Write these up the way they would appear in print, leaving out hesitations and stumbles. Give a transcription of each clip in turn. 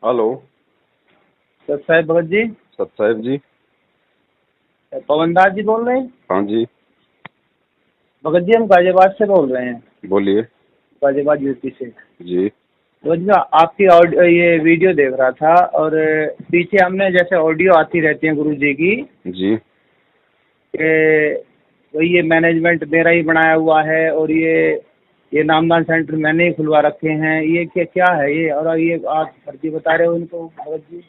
Hello. सत साहेब भगत जी। सत साहेब जी। पवन दास जी बोल रहे हैं? हाँ जी। भगत जी हम गाजियाबाद से बोल रहे हैं। बोलिए। गाजियाबाद यूपी से। जी। भगत जी आपकी ऑडियो ये वीडियो देख रहा था और पीछे हमने जैसे ऑडियो आती रहती है गुरु जी की जी। कि वही ये मैनेजमेंट मेरा ही बनाया हुआ है और ये नामदान सेंटर मैंने ही खुलवा रखे हैं, ये क्या क्या है ये? और ये आप फर्जी बता रहे हो इनको भगत जी।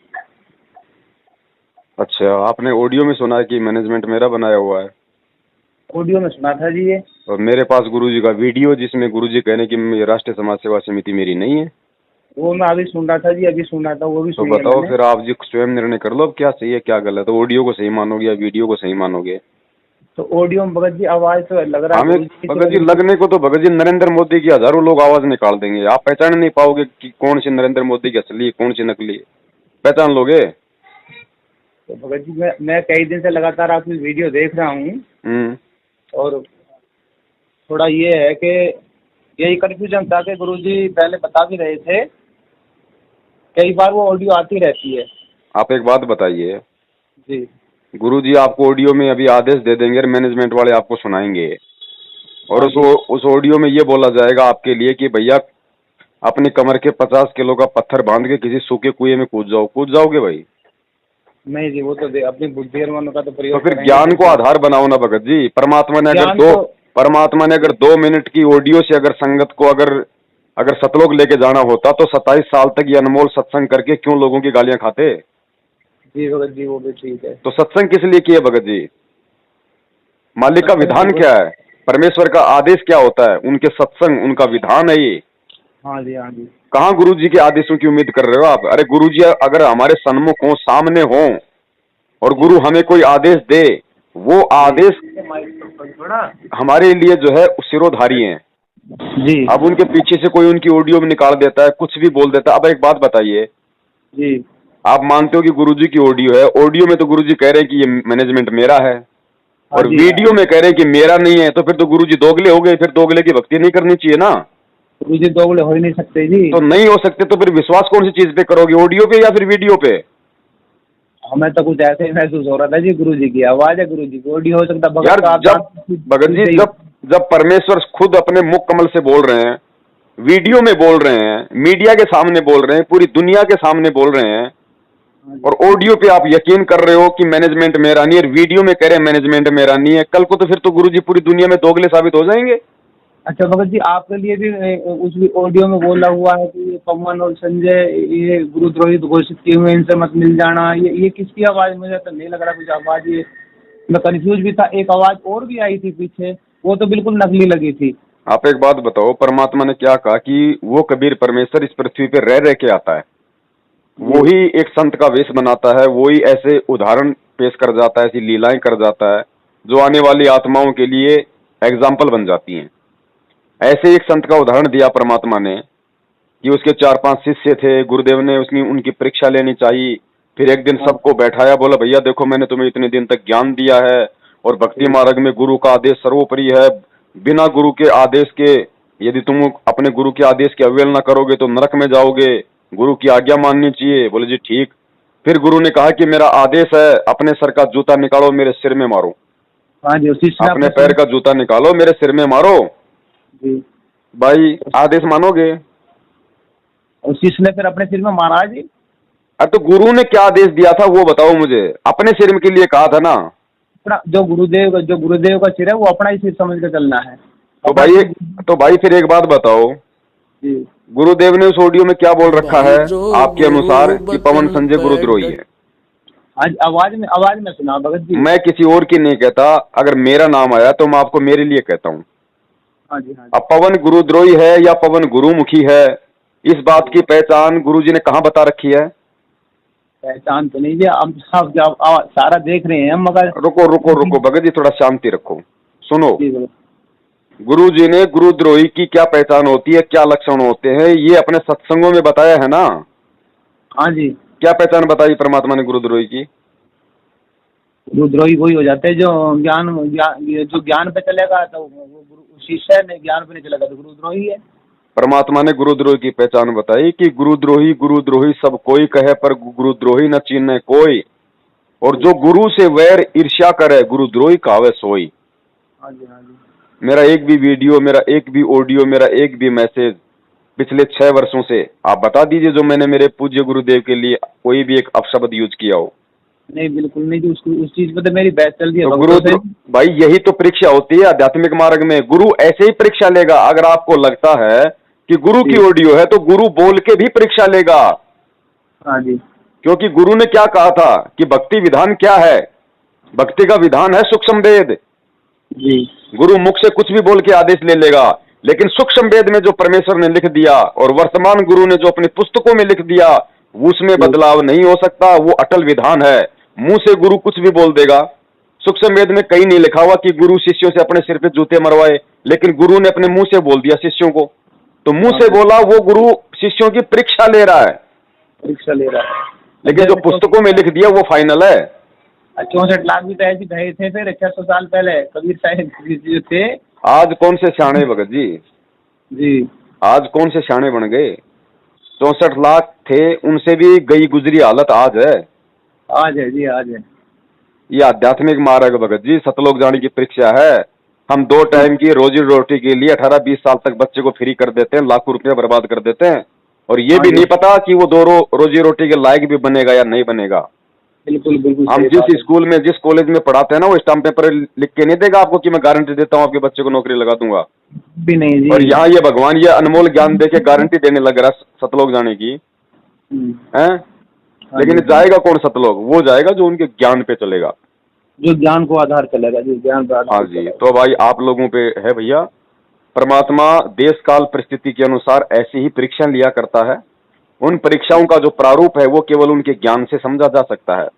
अच्छा, आपने ऑडियो में सुना है कि मैनेजमेंट मेरा बनाया हुआ है? ऑडियो में सुना था जी ये। और मेरे पास गुरुजी का वीडियो जिसमें गुरुजी कहने की राष्ट्रीय समाज सेवा समिति मेरी नहीं है। वो मैं अभी सुन रहा था जी, अभी सुन रहा था, वो भी तो सुनी है बताओ मैंने। फिर आप जी स्वयं निर्णय कर लो, अब क्या सही है क्या गलत है। ऑडियो को सही मानोगे या वीडियो को सही मानोगे? तो ऑडियो में भगत जी आवाज तो लग रहा है हमें गुरु जी की भगत जी लग रही लगने को तो भगत जी नरेंद्र मोदी की हजारों लोग आवाज निकाल देंगे, आप पहचान नहीं पाओगे कि कौन सी नरेंद्र मोदी की असली है कौन सी नकली है। पहचान लोगे? तो भगत जी मैं कई दिन से लगातार आपकी वीडियो देख रहा हूँ और थोड़ा ये है कि यही कंफ्यूजन था कि गुरु जी पहले बता भी रहे थे, कई बार वो ऑडियो आती रहती है। आप एक बात बताइए, जी गुरुजी आपको ऑडियो में अभी आदेश दे देंगे और मैनेजमेंट वाले आपको सुनाएंगे और हाँ जी उस ऑडियो में ये बोला जाएगा आपके लिए कि भैया अपनी कमर के 50 किलो का पत्थर बांध के किसी सूखे कुएं में कूद जाओ। कूद जाओगे भाई? नहीं जी, वो तो अपनी बुद्धि और मन का तो तो प्रयोग फिर करेंगे ज्ञान को बिल्कुल। आधार बनाओ ना भगत जी। ज्ञान तो परमात्मा ने अगर 2 मिनट की ऑडियो से अगर संगत को अगर अगर सतलोक लेके जाना होता तो 27 साल तक ये अनमोल सत्संग करके क्यों लोगों की गालियां खाते? जी भगत जी वो भी ठीक है। तो सत्संग किस लिए किए भगत जी? मालिक का सत्संग विधान की क्या है? परमेश्वर का आदेश क्या होता है? उनके सत्संग उनका विधान है ये। हाँ जी हाँ जी। कहाँ गुरु जी के आदेशों की उम्मीद कर रहे हो आप? अरे गुरु जी अगर हमारे सन्मुख हो सामने हो और जी गुरु हमें कोई आदेश दे, वो जी आदेश हमारे लिए जो है सिरोधारी है। जी अब उनके पीछे से कोई उनकी ऑडियो में निकाल देता है, कुछ भी बोल देता है। अब एक बात बताइए, जी आप मानते हो कि गुरुजी की ऑडियो है, ऑडियो में तो गुरुजी कह रहे हैं कि ये मैनेजमेंट मेरा है हाँ और जी। वीडियो में कह रहे हैं कि मेरा नहीं है, तो फिर तो गुरुजी दोगले हो गए। फिर दोगले की भक्ति नहीं करनी चाहिए ना। गुरु जी दोगले हो ही नहीं सकते जी। तो नहीं हो सकते तो फिर विश्वास कौन सी चीज पे करोगे, ऑडियो पे या फिर वीडियो पे? हमें तो कुछ ऐसे ही महसूस हो रहा था जी, गुरु जी की आवाज है, गुरु जी की ऑडियो हो सकता यार भगत का आप जब भगत जी जब जब परमेश्वर खुद अपने मुख कमल से बोल रहे हैं, वीडियो में बोल रहे हैं, मीडिया के सामने बोल रहे हैं, पूरी दुनिया के सामने बोल रहे हैं और ऑडियो पे आप यकीन कर रहे हो कि मैनेजमेंट मेरा नहीं है, वीडियो में कह रहे हैं मैनेजमेंट मेरा नहीं है, कल को तो फिर तो गुरुजी पूरी दुनिया में दोगले साबित हो जाएंगे। अच्छा भगत जी आपके लिए भी उस ऑडियो में बोला हुआ है कि ये पवन और संजय ये गुरुद्रोही घोषित किए हुए, इनसे मत मिल जाना, ये किसकी आवाज? मुझे तो नहीं लग रहा कुछ आवाज ये, मैं कंफ्यूज भी था। एक आवाज और भी आई थी पीछे, वो तो बिल्कुल नकली लगी थी। आप एक बात बताओ, परमात्मा ने क्या कहा कि वो कबीर परमेश्वर इस पृथ्वी पे रह रह के आता है, जी वो ही एक संत का वेश बनाता है, वो ही ऐसे उदाहरण पेश कर जाता है, ऐसी लीलाएं कर जाता है जो आने वाली आत्माओं के लिए एग्जाम्पल बन जाती हैं। ऐसे एक संत का उदाहरण दिया परमात्मा ने कि उसके 4-5 शिष्य थे, गुरुदेव ने उसकी उनकी परीक्षा लेनी चाहिए। फिर एक दिन हाँ सबको बैठाया, बोला भैया देखो मैंने तुम्हें इतने दिन तक ज्ञान दिया है और भक्ति जी मार्ग में गुरु का आदेश सर्वोपरि है। बिना गुरु के आदेश के यदि तुम अपने गुरु के आदेश की अवहेलना करोगे तो नरक में जाओगे, गुरु की आज्ञा माननी चाहिए। बोले जी ठीक। फिर गुरु ने कहा कि मेरा आदेश है, अपने सर का जूता निकालो मेरे सिर में मारो, हाँ जी। उसी से अपने आपने पैर का जूता निकालो मेरे सिर में मारो। जी भाई आदेश मानोगे? उसी ने फिर अपने सिर में मारा जी। अरे तो गुरु ने क्या आदेश दिया था वो बताओ मुझे। अपने सिर के लिए कहा था ना। अपना जो गुरुदेव का सिर है वो अपना ही सिर समझ के चलना है। तो अपना भाई सिर तो भाई फिर एक बात बताओ, जी। गुरुदेव ने उस ऑडियो में क्या बोल रखा भाई है जो आपके अनुसार गुरु कि पवन बचन संजय पे गुरुद्रोही डट। है? आज आवाज में सुना भगत जी। मैं किसी और की नहीं कहता, अगर मेरा नाम आया तो मैं आपको मेरे लिए कहता हूँ। हाँ जी हाँ अब पवन गुरुद्रोही है या पवन गुरुमुखी है, इस बात जी। की पहचान गुरुजी ने कहाँ बता रखी है? पहचान तो नहीं जी, हम सब जब सारा देख रहे हैं हम, मगर रुको रुको रुको भगत जी, थोड़ा शांति रखो, सुनो। जी भगत। गुरुजी ने गुरुद्रोही की क्या पहचान होती है, क्या लक्षण होते हैं, ये अपने सत्संगों में बताया है ना। हाँ जी। क्या पहचान बताई परमात्मा ने गुरुद्रोही की? गुरुद्रोही वही हो जाते हैं जो जो ज्ञान पे चलेगा तो वो गुरु शिष्य है, नहीं ज्ञान पे नहीं चलेगा तो गुरुद्रोही है। परमात्मा ने गुरुद्रोही की पहचान बताई कि गुरुद्रोही सब कोई कहे, पर गुरुद्रोही न चीन्हे कोई। और जो गुरु से वैर ईर्ष्या करे, गुरुद्रोही कावे सोई। हाँ जी, हाँ जी। मेरा एक भी वीडियो, मेरा एक भी ऑडियो, मेरा एक भी मैसेज पिछले 6 वर्षों से आप बता दीजिए जो मैंने मेरे पूज्य गुरुदेव के लिए कोई भी एक अपशब्द यूज किया हो। नहीं, बिल्कुल नहीं जी, उसको उस चीज पे तो मेरी बहस चल रही है तो भक्तों से। भाई यही तो परीक्षा होती है आध्यात्मिक मार्ग में। गुरु ऐसे ही परीक्षा लेगा। अगर आपको लगता है कि गुरु की ऑडियो है तो गुरु बोल के भी परीक्षा लेगा। हाँ जी। क्योंकि गुरु ने क्या कहा था कि भक्ति विधान क्या है? भक्ति का विधान है सूक्ष्म वेद। जी। गुरु मुख से कुछ भी बोल के आदेश ले लेगा, लेकिन सूक्ष्म वेद में जो परमेश्वर ने लिख दिया और वर्तमान गुरु ने जो अपनी पुस्तकों में लिख दिया, उसमें बदलाव नहीं हो सकता। वो अटल विधान है। मुंह से गुरु कुछ भी बोल देगा। सूक्ष्म वेद में कहीं नहीं लिखा हुआ कि गुरु शिष्यों से अपने सिर पे जूते मरवाए, लेकिन गुरु ने अपने मुंह से बोल दिया शिष्यों को। तो मुंह से बोला, वो गुरु शिष्यों की परीक्षा ले रहा है। परीक्षा ले रहा है, लेकिन जो पुस्तकों में लिख दिया वो फाइनल है। 64 लाख भी तो ऐसे गए थे फिर 600 साल पहले कबीर साहब जो थे। आज कौन से सियाणे भगत जी? जी। आज कौन से सियाणे बन गए? 64 लाख थे, उनसे भी गई गुजरी हालत आज है। आज है जी, आज है। ये आध्यात्मिक मार्ग भगत जी सतलोक जाने की परीक्षा है। हम 2 टाइम की रोजी रोटी के लिए 18-20 साल तक बच्चे को फ्री कर देते हैं, लाखों रुपया बर्बाद कर देते हैं, और ये भी नहीं पता कि वो 2 रोजी रोटी के लायक भी बनेगा या नहीं बनेगा। बिल्कुल बिल्कुल। हम जिस स्कूल में, जिस कॉलेज में पढ़ाते हैं ना, वो स्टाम्प पेपर लिख के नहीं देगा आपको कि मैं गारंटी देता हूँ आपके बच्चे को नौकरी लगा दूंगा भी नहीं जी। और यहाँ ये भगवान ये अनमोल ज्ञान दे के गारंटी देने लग रहा है सतलोक जाने की है। लेकिन जाएगा कौन सतलोक? वो जाएगा जो उनके ज्ञान पे चलेगा, जो ज्ञान को आधार चलेगा, जो ज्ञान पर आधार। हाँ जी। तो भाई आप लोगों पे है भैया, परमात्मा देश काल परिस्थिति के अनुसार ऐसी ही परीक्षा लिया करता है। उन परीक्षाओं का जो प्रारूप है वो केवल उनके ज्ञान से समझा जा सकता है।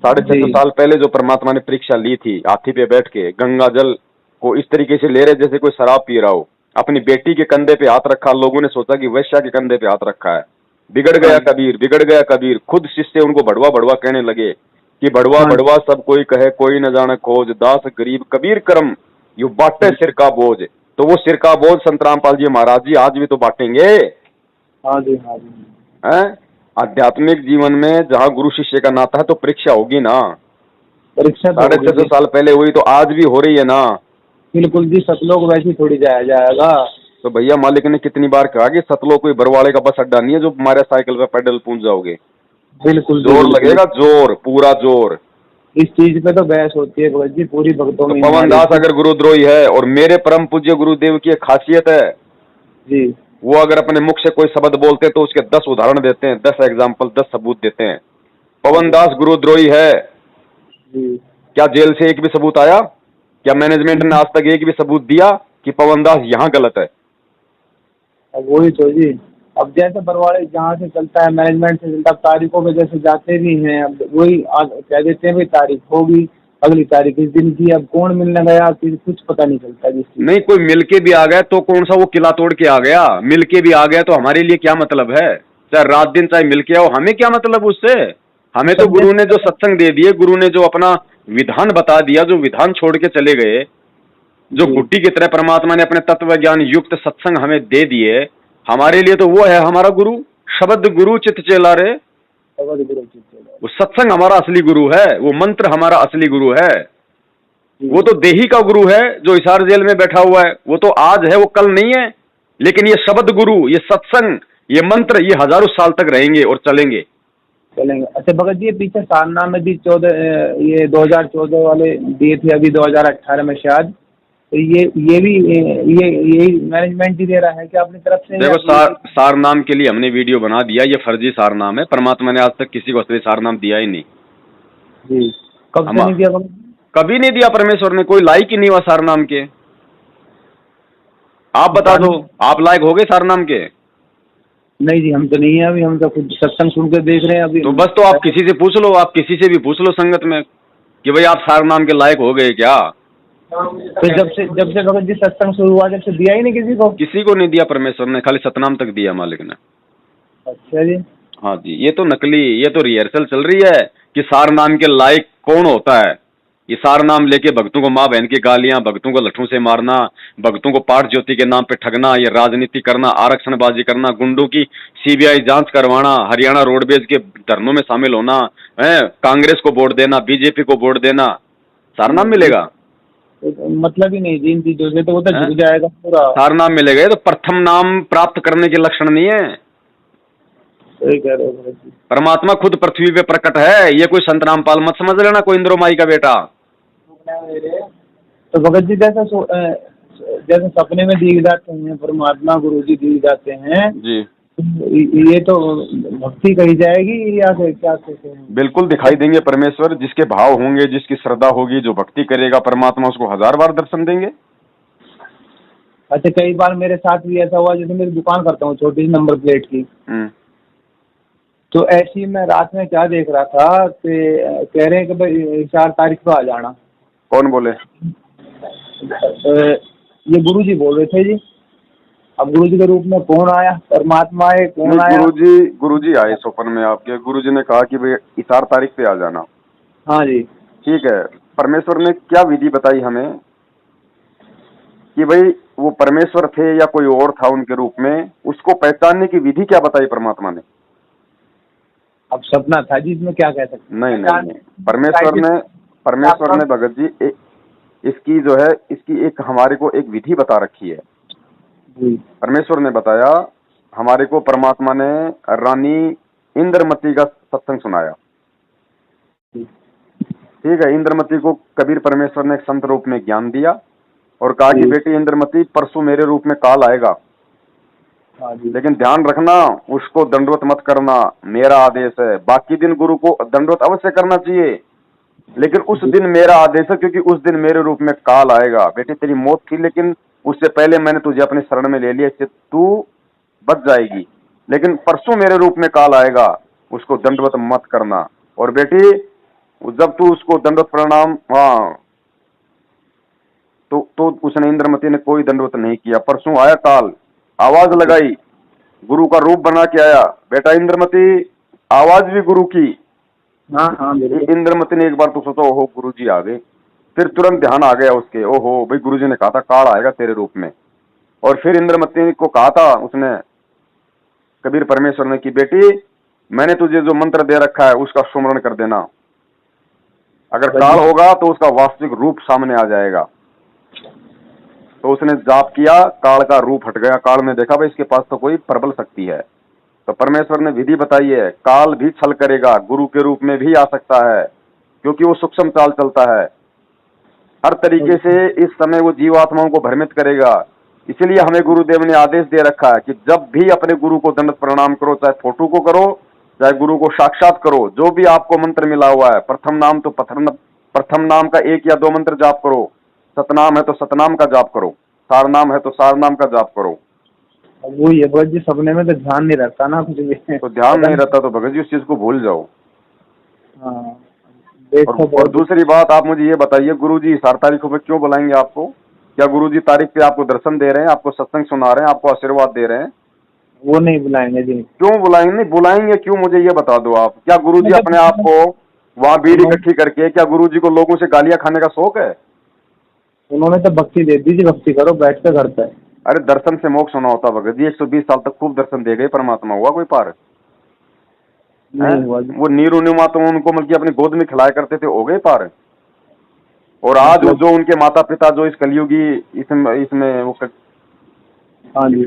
650 साल पहले जो परमात्मा ने परीक्षा ली थी, हाथी पे बैठ के गंगा जल को इस तरीके से ले रहे जैसे कोई शराब पी रहा हो। अपनी बेटी के कंधे पे हाथ रखा, लोगों ने सोचा कि वैश्या के कंधे पे हाथ रखा है। बिगड़ गया कबीर, बिगड़ गया कबीर। खुद शिष्य उनको भड़वा भड़वा कहने लगे कि भड़वा भड़वा सब कोई कहे, कोई न जाने खोज, दास गरीब कबीर करम यू बांटे सिर का बोझ। तो वो सिर का बोझ संत रामपाल जी महाराज जी आज भी तो बांटेंगे। हाँ जी, हाँ जी। आध्यात्मिक जीवन में जहाँ गुरु शिष्य का नाता है तो परीक्षा होगी ना। परीक्षा 650 साल पहले हुई तो आज भी हो रही है ना। बिल्कुल जी, सतलोक वैसे थोड़ी जाया जाएगा। तो भैया मालिक ने कितनी बार कहा कि सतलोक कोई बरवाड़े का बस अड्डा नहीं है जो हमारे साइकिल पे पैडल पूंछ जाओगे। बिल्कुल जोर लगेगा, जोर, पूरा जोर। इस चीज पे तो बहस होती है भगत जी पूरी भक्तों में। पवन दास अगर गुरुद्रोही है, और मेरे परम पूज्य गुरुदेव की एक खासियत है जी, वो अगर अपने मुख से कोई शब्द बोलते हैं तो उसके 10 उदाहरण देते हैं, 10 एग्जाम्पल, 10 सबूत देते हैं। पवन दास गुरुद्रोही है जी। क्या जेल से एक भी सबूत आया? क्या मैनेजमेंट ने आज तक एक भी सबूत दिया कि पवन दास यहाँ गलत है? अब वही तो जी, अब जैसे बरवाड़े जहाँ से चलता है मैनेजमेंट से चलता है, तारीखों पे जैसे जाते भी हैं, अब वही कह देते हैं भाई तारीख होगी, अगली तारीख इस दिन की। अब कौन मिलने गया फिर कुछ पता नहीं चलता जी। नहीं, कोई मिल के भी आ गया तो कौन सा वो किला तोड़ के आ गया? मिल के भी आ गया तो हमारे लिए क्या मतलब है? चाहे रात दिन चाहे मिल के आओ, हमें क्या मतलब उससे? हमें तो गुरु ने जो सत्संग दे दिए, गुरु ने जो अपना विधान बता दिया, जो विधान छोड़ के चले गए, जो गुट्टी की तरह परमात्मा ने अपने तत्व ज्ञान युक्त सत्संग हमें दे दिए, हमारे लिए तो वो है हमारा गुरु। शब्द गुरु चित चेला रे, वो सत्संग हमारा असली गुरु है, वो मंत्र हमारा असली गुरु है। वो तो देही का गुरु है जो हिसार जेल में बैठा हुआ है, वो तो आज है, वो कल नहीं है। लेकिन ये शब्द गुरु, ये सत्संग, ये मंत्र, ये हजारों साल तक रहेंगे और चलेंगे। अच्छा भगत जी, पीछे सारनामे में भी 2014 वाले दिए थे, अभी 2018 में शायद, तो ये भी यही मैनेजमेंट ही दे रहा है कि अपनी तरफ से? देखो सारनाम के लिए हमने वीडियो बना दिया, ये फर्जी सारनाम है। परमात्मा ने आज तक किसी को असली सारनाम दिया ही नहीं जी। कब से नहीं दिया? कभी नहीं दिया परमेश्वर ने, कोई लायक ही नहीं हुआ सारनाम के। आप बता दो, आप लायक हो गए सारनाम के? नहीं जी, हम तो नहीं है अभी, हम तो खुद सत्संग सुन के देख रहे हैं अभी। तो बस, तो आप किसी से पूछ लो, आप किसी से भी पूछ लो संगत में कि भाई आप सारनाम के लायक हो गए क्या? तो जब से भगत जी सत्संग शुरू हुआ, जब से दिया ही नहीं किसी को नहीं दिया परमेश्वर ने, खाली सतनाम तक दिया मालिक ने। अच्छा जी। हाँ जी, ये तो नकली, ये तो रिहर्सल चल रही है कि सारनाम के लायक कौन होता है। ये सारा नाम लेके भक्तों को माँ बहन की गालियां, भक्तों को लठों से मारना, भक्तों को पाठ ज्योति के नाम पे ठगना, ये राजनीति करना, आरक्षणबाजी करना, गुंडों की सीबीआई जांच करवाना, हरियाणा रोडवेज के धरनों में शामिल होना है, कांग्रेस को वोट देना, बीजेपी को वोट देना, सारा नाम मिलेगा। मतलब ही नहीं जी इन चीजों से, तो वो तो झुक जाएगा पूरा। सारा नाम मिलेगा। ये तो प्रथम नाम प्राप्त करने के लक्षण नहीं है। सही कह रहे हो भगत जी। परमात्मा खुद पृथ्वी पे प्रकट है, ये कोई संत रामपाल मत समझ लेना, कोई इंद्रो माई का बेटा। तो भगत जी जैसे सपने में दिख जाते हैं परमात्मा गुरु जी दिख जाते हैं जी, ये तो भक्ति कही जाएगी या क्या कहते हैं? बिल्कुल दिखाई देंगे परमेश्वर, जिसके भाव होंगे, जिसकी श्रद्धा होगी, जो भक्ति करेगा परमात्मा उसको 1000 बार दर्शन देंगे। अच्छा, कई बार मेरे साथ भी ऐसा हुआ, जैसे मेरी दुकान करता हूँ छोटी सी नंबर प्लेट की, तो ऐसी मैं रात में क्या देख रहा था कि कह रहे हैं कि भाई 4 तारीख को आ जाना। कौन बोले? ये गुरु जी बोल रहे थे जी। अब गुरु जी के रूप में कौन आया? परमात्मा है, कौन आया? गुरु जी आए स्वप्न में आपके। गुरु जी ने कहा कि भाई 4 तारीख पे आ जाना। हाँ जी, ठीक है। परमेश्वर ने क्या विधि बताई हमें कि भाई वो परमेश्वर थे या कोई और था उनके रूप में, उसको पहचानने की विधि क्या बताई परमात्मा ने? अब सपना था जी, इसमें क्या कह सकते? नहीं, परमेश्वर ने भगत जी इसकी जो है, इसकी एक हमारे को एक विधि बता रखी है। परमेश्वर ने बताया हमारे को, परमात्मा ने रानी इंद्रमती का सत्संग सुनाया। ठीक है। इंद्रमती को कबीर परमेश्वर ने एक संत रूप में ज्ञान दिया और कहा कि बेटी इंद्रमती, परसों मेरे रूप में काल आएगा, लेकिन ध्यान रखना उसको दंडवत मत करना, मेरा आदेश है। बाकी दिन गुरु को दंडवत अवश्य करना चाहिए, लेकिन उस दिन मेरा आदेश है, क्योंकि उस दिन मेरे रूप में काल आएगा। बेटी तेरी मौत थी, लेकिन उससे पहले मैंने तुझे अपने शरण में ले लिया, इससे तू बच जाएगी, लेकिन परसों मेरे रूप में काल आएगा, उसको दंडवत मत करना। और बेटी जब तू उसको दंडवत प्रणाम, हाँ, तो उसने, इंद्रमती ने कोई दंडवत नहीं किया। परसों आया काल, आवाज लगाई, गुरु का रूप बना के आया। बेटा इंद्रमती, आवाज भी गुरु की। हाँ, इंद्रमती ने एक बार तो सोचा ओहो गुरु जी आ गए, फिर तुरंत ध्यान आ गया उसके, ओहो भाई गुरु जी ने कहा था काल आएगा तेरे रूप में। और फिर इंद्रमती को कहा था उसने, कबीर परमेश्वर ने, कि बेटी मैंने तुझे जो मंत्र दे रखा है उसका सुमरण कर देना, अगर काल होगा तो उसका वास्तविक रूप सामने आ जाएगा। तो उसने जाप किया, काल का रूप हट गया। काल ने देखा भाई इसके पास तो कोई प्रबल शक्ति है। तो परमेश्वर ने विधि बताई है, काल भी छल करेगा, गुरु के रूप में भी आ सकता है, क्योंकि वो सूक्ष्म चाल चलता है। हर तरीके से इस समय वो जीवात्माओं को भ्रमित करेगा। इसीलिए हमें गुरुदेव ने आदेश दे रखा है कि जब भी अपने गुरु को दंडवत प्रणाम करो, चाहे फोटो को करो, चाहे गुरु को साक्षात करो, जो भी आपको मंत्र मिला हुआ है, प्रथम नाम तो प्रथम नाम का 1 या 2 मंत्र जाप करो, सतनाम है तो सतनाम का जाप करो, सार नाम है तो सार नाम का जाप करो। वो ये भगत जी सपने में तो ध्यान नहीं रहता ना कुछ भी। तो ध्यान नहीं रहता तो भगत जी उस चीज को भूल जाओ। हाँ, और दूसरी बात, आप मुझे ये बताइए, गुरु जी 4 तारीखों पे क्यों बुलाएंगे आपको? क्या गुरु जी तारीख पे आपको दर्शन दे रहे हैं, आपको सत्संग सुना रहे हैं, आपको आशीर्वाद दे रहे हैं? वो नहीं बुलाएंगे जी। क्यों बुलाएंगे? नहीं बुलाएंगे क्यों, मुझे ये बता दो आप। क्या गुरु जी अपने आप को वहाँ भीड़ इकट्ठी करके, क्या गुरु जी को लोगों से गालियां खाने का शौक है? उन्होंने तो भक्ति दे दी जी, भक्ति करो बैठ के घर पे। अरे दर्शन से मोक्ष होना होता भगत जी। 120 साल तक खूब दर्शन दे गए परमात्मा, हुआ कोई पार? नहीं हुआ जी। वो नीरू न्यूमा तो उनको मतलब अपनी गोद में खिलाया करते थे, हो गए पार। और आज जो उनके माता पिता जो इस कलयुगी इसमें वो हाँ जी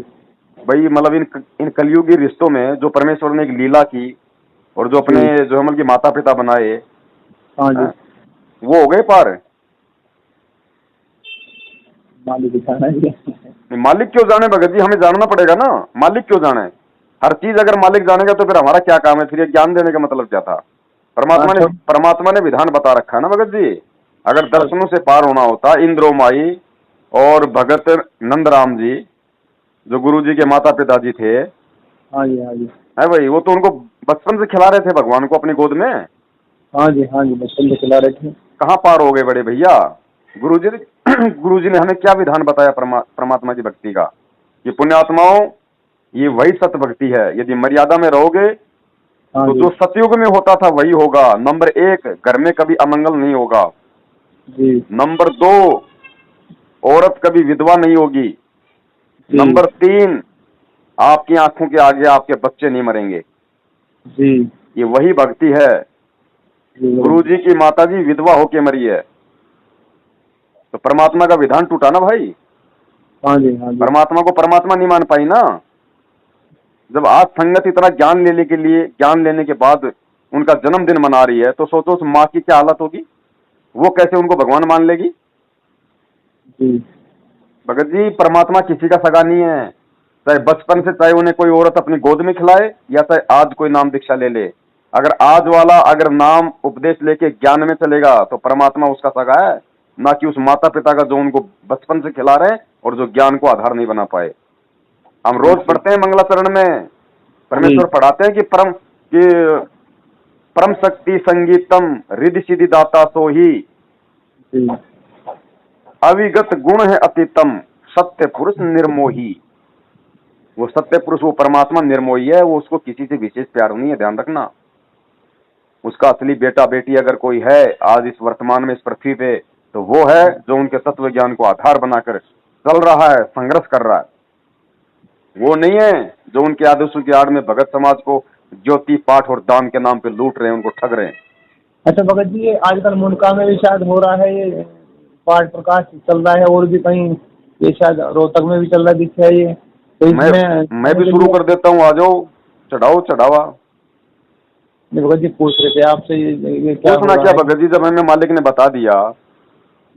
भाई, मतलब इन कलयुगी रिश्तों में जो परमेश्वर ने एक लीला की और जो अपने जो हम की माता पिता बनाए, हाँ जी, वो हो गए पार। मालिक जाने, मालिक क्यों जाने भगत जी? हमें जानना पड़ेगा ना, मालिक क्यों जाने? हर चीज अगर मालिक जानेगा तो फिर हमारा क्या काम है? फिर ये ज्ञान देने का मतलब क्या था? परमात्मा ने विधान बता रखा है ना भगत जी। अगर दर्शनों से पार होना होता, इंद्रो माई और भगत नंदराम जी जो गुरु जी के माता पिता जी थे, हाँ जी है भाई, वो तो उनको बचपन से खिला रहे थे भगवान को अपनी गोद में। हाँ जी बचपन से खिला रहे थे। कहाँ पार हो गए बड़े भैया? गुरु जी ने हमें क्या विधान बताया परमात्मा की भक्ति का? ये पुण्यात्माओं, ये वही सत्य भक्ति है। यदि मर्यादा में रहोगे तो जो सतयुग में होता था वही होगा। नंबर 1, घर में कभी अमंगल नहीं होगा। जी। नंबर 2, औरत कभी विधवा नहीं होगी। जी। नंबर 3, आपकी आंखों के आगे आपके बच्चे नहीं मरेंगे। जी। ये वही भक्ति है। जी गुरु जी की माता जी विधवा होके मरी है, तो परमात्मा का विधान टूटा ना भाई। हाँ जी, हाँ जी। परमात्मा को परमात्मा नहीं मान पाई ना। जब आज संगत इतना ज्ञान लेने के बाद उनका जन्मदिन मना रही है, तो सोचो उस माँ की क्या हालत होगी। वो कैसे उनको भगवान मान लेगी। जी। भगत जी, परमात्मा किसी का सगा नहीं है। चाहे बचपन से चाहे उन्हें कोई औरत अपनी गोद में खिलाए, या चाहे आज कोई नाम दीक्षा ले ले, अगर आज वाला अगर नाम उपदेश लेके ज्ञान में चलेगा तो परमात्मा उसका सगा है, ना कि उस माता पिता का जो उनको बचपन से खिला रहे हैं और जो ज्ञान को आधार नहीं बना पाए। हम रोज पढ़ते हैं मंगलाचरण में, परमेश्वर पढ़ाते हैं कि परम शक्ति संगीतम रिद्धि सिद्धि दाता सोही, जी। अविगत गुण है अतितम, सत्य पुरुष निर्मोही। वो सत्य पुरुष, वो परमात्मा निर्मोही है। वो उसको किसी से विशेष प्यार नहीं है, ध्यान रखना। उसका असली बेटा बेटी अगर कोई है आज इस वर्तमान में इस पृथ्वी पे, तो वो है जो उनके तत्व ज्ञान को आधार बनाकर चल रहा है, संघर्ष कर रहा है। वो नहीं है जो उनके आदेशों की आड़ में भगत समाज को ज्योति पाठ और दान के नाम पे लूट रहे हैं, उनको ठग रहे हैं। अच्छा भगत जी, ये आजकल मुनका में भी शायद हो रहा है, ये पाठ प्रकाश चल रहा है, और भी कहीं ये शायद रोहतक में भी चल रहा दिखता है ये, तो इसमें मैं भी शुरू कर देता हूँ, आ जाओ, चढ़ाओ चढ़ावा। भगत जी पूछ रहे थे आपसे ये क्या पूछना क्या भगत जी, जब हमें मालिक ने बता दिया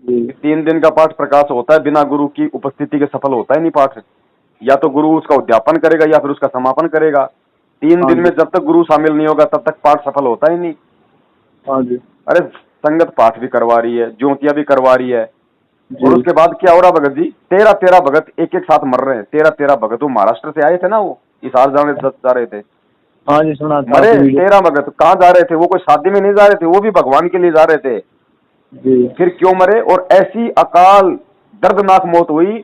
कि 3 दिन का पाठ प्रकाश होता है, बिना गुरु की उपस्थिति के सफल होता ही नहीं पाठ। या तो गुरु उसका उद्यापन करेगा या फिर उसका समापन करेगा। 3 दिन में जब तक गुरु शामिल नहीं होगा तब तक पाठ सफल होता ही नहीं। हाँ जी। अरे संगत पाठ भी करवा रही है, ज्योतियां भी करवा रही है, और उसके बाद क्या हो रहा भगत जी, 13 भगत एक एक साथ मर रहे हैं। 13 भगत वो महाराष्ट्र से आए थे ना, वो इसार जाने जा रहे थे। हाँ जी, सुना था। मरे 13 भगत। कहाँ जा रहे थे वो? कोई शादी में नहीं जा रहे थे, वो भी भगवान के लिए जा रहे थे। जी। फिर क्यों मरे? और ऐसी अकाल दर्दनाक मौत हुई,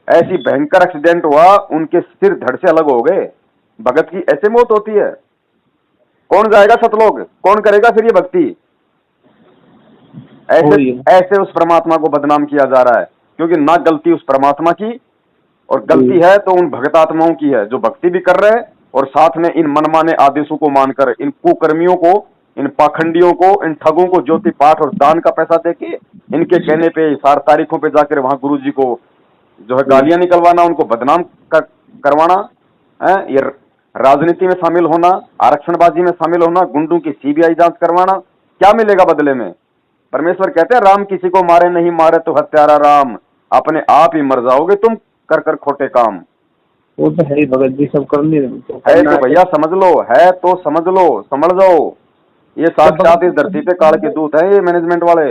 ऐसी भयंकर एक्सीडेंट हुआ, उनके सिर धड़ से अलग हो गए। भगत की ऐसे मौत होती है? कौन जाएगा सतलोक? कौन करेगा फिर ये भक्ति? ऐसे उस परमात्मा को बदनाम किया जा रहा है, क्योंकि ना गलती उस परमात्मा की, और गलती है तो उन भगतात्माओं की है जो भक्ति भी कर रहे हैं और साथ में इन मनमाने आदेशों को मानकर इन कुकर्मियों को, इन पाखंडियों को, इन ठगों को ज्योति पाठ और दान का पैसा देके इनके कहने पे 4 तारीखों पे जाकर वहां गुरु जी को जो है गालियां निकलवाना, उनको बदनाम करवाना है, ये राजनीति में शामिल होना, आरक्षणबाजी में शामिल होना, गुंडों की सीबीआई जांच करवाना। क्या मिलेगा बदले में? परमेश्वर कहते हैं राम किसी को मारे नहीं, मारे तो हत्यारा राम, अपने आप ही मर जाओगे तुम कर कर खोटे काम। वो तो है ही भगत जी, सब करनी है तो भैया समझ लो, है तो समझ लो, समझ जाओ। ये साक्षात इस धरती पे काल के दूत है ये मैनेजमेंट वाले।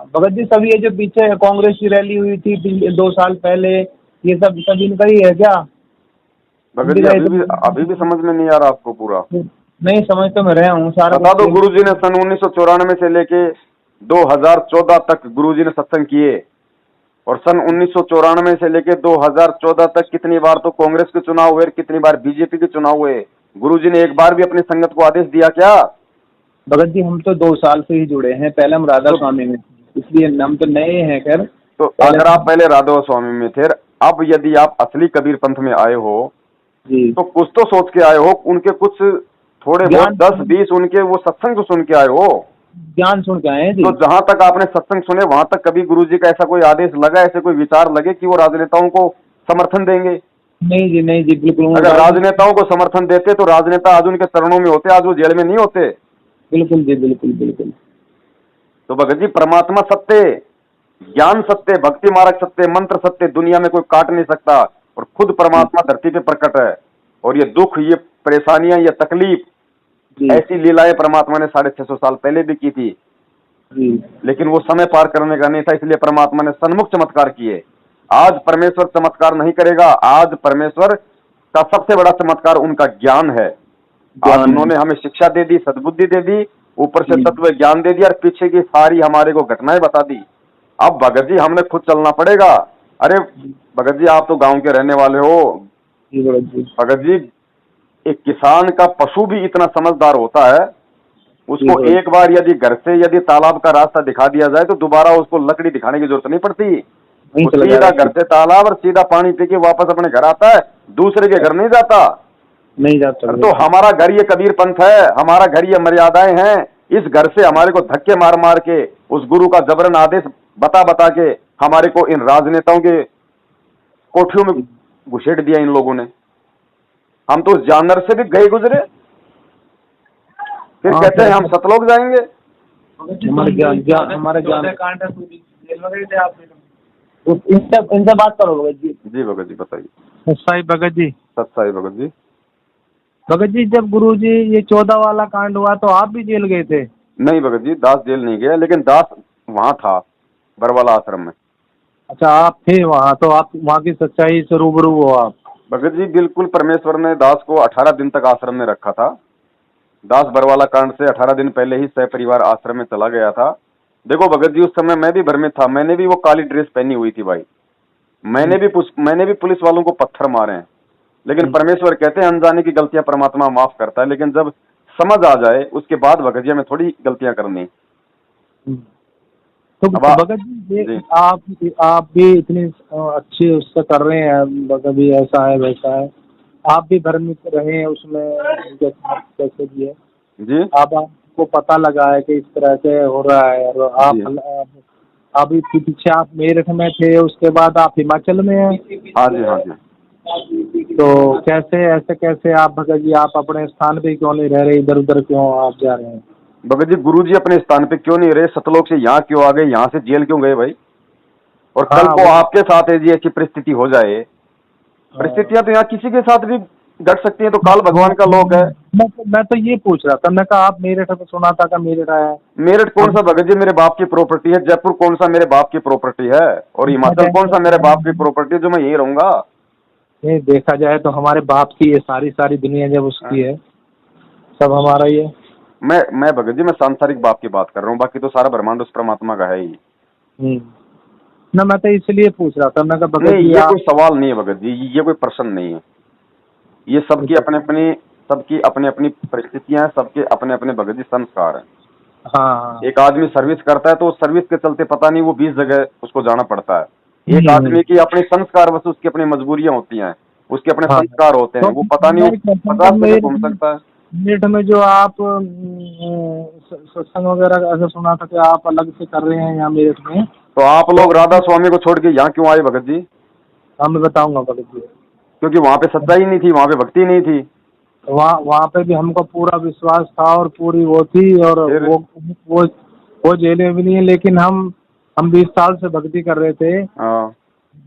भगत जी, सब ये जो पीछे कांग्रेस की रैली हुई थी 2 साल पहले, ये सब इनका ही है क्या? भगत जी अभी भी समझ में नहीं आ रहा आपको पूरा? नहीं, समझ तो मैं रहा हूँ सारा। बता दो, गुरुजी ने सन 1994 से लेके 2014 तक गुरुजी ने सत्संग किए, और सन 1994 से लेके 2014 तक कितनी बार तो कांग्रेस के चुनाव हुए, कितनी बार बीजेपी के चुनाव हुए। गुरुजी ने एक बार भी अपनी संगत को आदेश दिया क्या? भगत जी, हम तो 2 साल से ही जुड़े हैं, पहले हम राधा स्वामी में, इसलिए हम तो नए हैं। खैर, तो अगर आप पहले राधा स्वामी में थे, अब यदि आप असली कबीर पंथ में आए हो जी, तो कुछ तो सोच के आए हो, उनके कुछ थोड़े बहुत 10-20 उनके वो सत्संग तो सुन के आए हो, ज्ञान सुन के आए हैं जी। तो जहां तक आपने सत्संग सुने वहां तक कभी गुरुजी का ऐसा कोई आदेश लगा, ऐसे कोई विचार लगे कि वो राजनेताओं को समर्थन देंगे? नहीं जी, नहीं जी, बिल्कुल। अगर राजनेताओं को समर्थन देते तो राजनेता आज उनके चरणों में होते, आज वो जेल में नहीं होते। बिल्कुल जी, बिल्कुल बिल्कुल। तो भगत जी, परमात्मा सत्य, ज्ञान सत्य, भक्ति मार्ग सत्य, मंत्र सत्य, दुनिया में कोई काट नहीं सकता, और खुद परमात्मा धरती पे प्रकट है। और ये दुख, ये परेशानियां, ये तकलीफ, ऐसी लीलाएं परमात्मा ने 650 साल पहले भी की थी जी। लेकिन वो समय पार करने का नहीं था, इसलिए परमात्मा ने सन्मुख चमत्कार किए। आज परमेश्वर चमत्कार नहीं करेगा, आज परमेश्वर का सबसे बड़ा चमत्कार उनका ज्ञान है। आज उन्होंने हमें शिक्षा दे दी, सद्बुद्धि दे दी, ऊपर से तत्व ज्ञान दे दिया, और पीछे की सारी हमारे को घटनाएं बता दी। अब भगत जी हमने खुद चलना पड़ेगा। अरे भगत जी, आप तो गांव के रहने वाले हो। भगत जी, एक किसान का पशु भी इतना समझदार होता है, उसको एक बार यदि घर से यदि तालाब का रास्ता दिखा दिया जाए तो दोबारा उसको लकड़ी दिखाने की जरूरत नहीं पड़ती। वो सीधा घर से तालाब और सीधा पानी पी के वापस अपने घर आता है, दूसरे के घर नहीं जाता। नहीं जाता। तो हमारा घर ये कबीर पंथ है, हमारा घर ये मर्यादाएं हैं। इस घर से हमारे को धक्के मार मार के उस गुरु का जबरन आदेश बता बता के हमारे को इन राजनेताओं के कोठियों में घुसेड़ दिया इन लोगों ने। हम तो उस जानवर से भी गए गुजरे, फिर कहते हैं हम सतलोक जाएंगे। हमारे इनसे बात करो भगत जी। जी भगत जी बताइए। सत्साई भगत जी। सत्साई भगत जी। भगत जी जब गुरु जी ये 14 वाला कांड हुआ तो आप भी जेल गए थे? नहीं भगत जी, दास जेल नहीं गया, लेकिन दास वहाँ था बरवाला आश्रम में। अच्छा, आप थे वहाँ, तो आप वहाँ की सच्चाई से रूबरू हो आप? भगत जी बिल्कुल, परमेश्वर ने दास को 18 दिन तक आश्रम में रखा था। दास बरवाला कांड से 18 दिन पहले ही सपरिवार आश्रम में चला गया था। देखो भगत जी, उस समय मैं भी भ्रमित था, मैंने भी वो काली ड्रेस पहनी हुई थी भाई, मैंने भी पुलिस वालों को पत्थर मारे हैं, लेकिन परमेश्वर कहते हैं अनजाने की गलतियां परमात्मा माफ करता है, लेकिन जब समझ आ जाए उसके बाद भगत जी हमें थोड़ी गलतियां करनी। तो भगत जी आप भी इतनी अच्छी उससे कर रहे हैं, भगत जी ऐसा है वैसा है, आप भी भ्रमित रहे हैं उसमें कैसे भी है जी? आपको पता लगा है कि इस तरह से हो रहा है, और आप इसके पीछे आप मेरठ में थे, उसके बाद आप हिमाचल में हैं। हाँ जी, हाँ जी। तो कैसे ऐसे कैसे आप भगत जी आप अपने स्थान पे क्यों नहीं रह रहे, इधर उधर क्यों आप जा रहे हैं? भगत जी गुरुजी अपने स्थान पे क्यों नहीं रहे, सतलोक से यहाँ क्यों आ गए, यहाँ से जेल क्यों गए भाई? और कल को आपके साथ है जी ऐसी परिस्थिति हो जाए, परिस्थितियां तो यहाँ किसी के साथ भी घट सकती है, तो काल भगवान का लोक है। मैं तो ये पूछ रहा था, मैं कहा आप मेरठ में सुना था का मेरठ आया? मेरठ कौन सा भगत जी मेरे बाप की प्रॉपर्टी है, जयपुर कौन सा मेरे बाप की प्रॉपर्टी है, और हिमाचल कौन सा मेरे बाप की प्रॉपर्टी है जो मैं यही रहूंगा? नहीं, देखा जाए तो हमारे बाप की ये सारी दुनिया जब उसकी है, सब हमारा ही है। मैं भगत जी मैं सांसारिक बाप की बात कर रहा हूँ, बाकी तो सारा ब्रह्मांड उस परमात्मा का है ही। ना मैं तो इसलिए पूछ रहा था, मैं कहा भगत जी ये कोई सवाल नहीं है भगत जी, ये कोई प्रश्न नहीं है, ये सबकी अपनी अपनी परिस्थितियां हैं, सबके अपने अपने भगत जी संस्कार हैं। हाँ, एक आदमी सर्विस करता है तो सर्विस के चलते पता नहीं वो 20 जगह उसको जाना पड़ता है। एक आदमी की अपने संस्कार वस्तु उसकी अपनी मजबूरियां होती हैं, उसके अपने संस्कार होते हैं, वो पता नहीं 50 जगह घूम सकता है। मेरठ में जो आप सत्संग वगैरह ऐसा सुना था कि आप अलग से कर रहे हैं यहाँ मेरठ में, तो आप लोग राधा स्वामी को छोड़ के यहाँ क्यों आए भगत जी? हाँ मैं बताऊंगा भगत जी। क्योंकि वहाँ पे सच्चाई नहीं थी, वहाँ पे भक्ति नहीं थी। वहाँ पे भी हमको पूरा विश्वास था और पूरी वो थी, और वो जेल में भी नहीं है, लेकिन हम 20 साल से भक्ति कर रहे थे।